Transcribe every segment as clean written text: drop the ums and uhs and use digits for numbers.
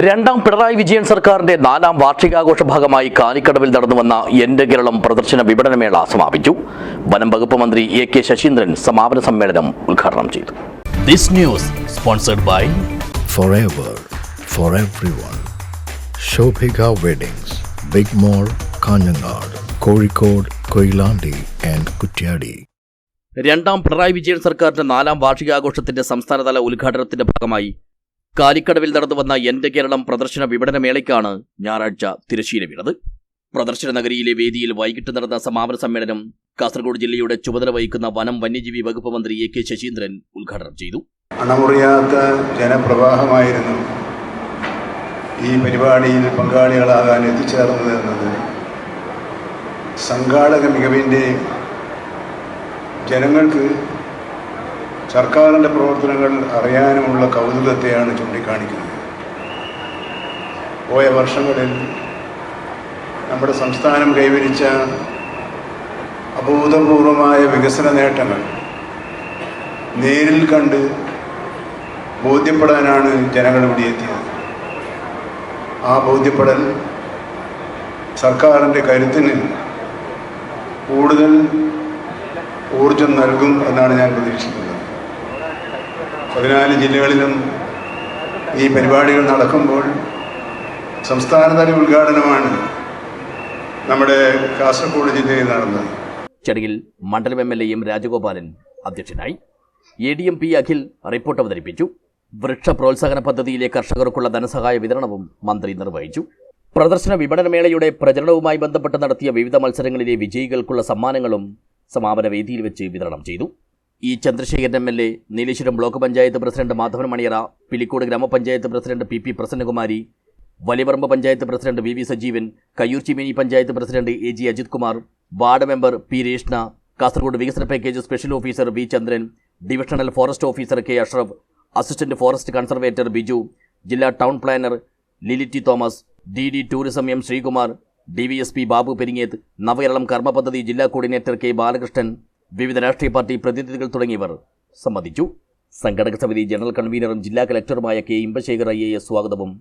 രണ്ടാം പിണറായി വിജയൻ സർക്കാരിന്റെ 4ാം വാർഷികാഘോഷ ഭാഗമായി കാലിക്കടവിൽ നടന്നുവന്ന എന്റെ കേരളം പ്രദർശന വിപണനമേള സമാപിച്ചു. വനം വകുപ്പ് മന്ത്രി എ.കെ. ശശീന്ദ്രൻ സമാപന സമ്മേളനം ഉദ്ഘാടനം ചെയ്തു. This news sponsored by Forever for everyone. Shobhika Weddings, Big Mall, Kanjangad, Kozhikode, Koilandi and Kuttiyadi. രണ്ടാം പിണറായി വിജയൻ സർക്കാരിന്റെ 4ാം വാർഷികാഘോഷത്തിന്റെ സംസ്ഥാനതല ഉദ്ഘാടനത്തിന്റെ ഭാഗമായി കാലിക്കടവിൽ നടന്നുവന്ന എന്റെ കേരളം പ്രദർശന വിപണനമേളയ്ക്കാണ് ഞായറാഴ്ച തിരശ്ശീല വീണത്. പ്രദർശന നഗരിയിലെ വേദിയിൽ വൈകിട്ട് നടന്ന സമാപന സമ്മേളനം കാസർഗോഡ് ജില്ലയുടെ ചുമതല വഹിക്കുന്ന വനം വന്യജീവി വകുപ്പ് മന്ത്രി എ.കെ. ശശീന്ദ്രൻ ഉദ്ഘാടനം ചെയ്തു. അണമുറിയാത്ത ജനപ്രവാഹമായിരുന്നു ഈ പരിപാടിയിൽ പങ്കാളികളാകാൻ എത്തിച്ചേർന്നത് എന്നത് സംഘാടക മികവിൻ്റെ ജനങ്ങൾക്ക് സർക്കാരിൻ്റെ പ്രവർത്തനങ്ങൾ അറിയാനുമുള്ള കൗതുകത്തെയാണ് ചൂണ്ടിക്കാണിക്കുന്നത്. പോയ വർഷങ്ങളിൽ നമ്മുടെ സംസ്ഥാനം കൈവരിച്ച അഭൂതപൂർവമായ വികസന നേട്ടങ്ങൾ നേരിൽ കണ്ട് ബോധ്യപ്പെടാനാണ് ജനങ്ങൾ ഇവിടെ എത്തിയത്. ആ ബോധ്യപ്പെടൽ സർക്കാരിൻ്റെ കരുത്തിന് കൂടുതൽ ഊർജം നൽകും എന്നാണ് ഞാൻ പ്രതീക്ഷിക്കുന്നത്. 14 ജില്ലകളിലും ഈ പരിപാടികൾ നടക്കുമ്പോൾ സംസ്ഥാനതല ഉദ്ഘാടനമാണ് നമ്മുടെ കാസർഗോഡ് ജില്ലയിൽ നടന്നത്. ചടങ്ങിൽ മണ്ഡലം എം.എൽ.എ. എം. രാജഗോപാലൻ അധ്യക്ഷനായി. ADMP അഖിൽ റിപ്പോർട്ട് അവതരിപ്പിച്ചു. വൃക്ഷ പ്രോത്സാഹന പദ്ധതിയിലെ കർഷകർക്കുള്ള ധനസഹായ വിതരണവും മന്ത്രി നിർവഹിച്ചു. പ്രദർശന വിപണനമേളയുടെ പ്രചരണവുമായി ബന്ധപ്പെട്ട് നടത്തിയ വിവിധ മത്സരങ്ങളിലെ വിജയികൾക്കുള്ള സമ്മാനങ്ങളും സമാപന വേദിയിൽ വെച്ച് വിതരണം ചെയ്തു. E. Chandrasekharan MLA., Nileshwaram block panchayat president Madhavan Maniyara, Pilicode ഗ്രാമപഞ്ചായത്ത് president P.P. Prasannakumari, Valiyaparamba panchayat president V.V. Sajeevan, Kayyur Cheemeni panchayat president A.G. Ajith Kumar, ward member P. Reshna, Kasaragod വികസന package special officer V. Chandran, divisional forest officer K. Ashraf, assistant forest conservator Biju, ജില്ലാ town planner Lility Thomas, DD tourism M. Sreekumar, DVSP Babu Peringeth, Navakeralam കർമ്മ പദ്ധതി ജില്ലാ coordinator K. Balakrishnan, വിവിധ രാഷ്ട്രീയ party പ്രതിനിധികൾ തുടങ്ങിയവർ സംബന്ധിച്ചു. സംഘടക സമിതി ജനറൽ കൺവീനറും ജില്ലാ കലക്ടറുമായ K. ഇമ്പശേഖർ IAS സ്വാഗതവും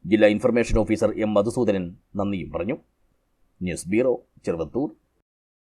ജില്ലാ ഇൻഫർമേഷൻ ഓഫീസർ M. മധുസൂദനൻ നന്ദിയും പറഞ്ഞു. News bureau, Cheruvathur.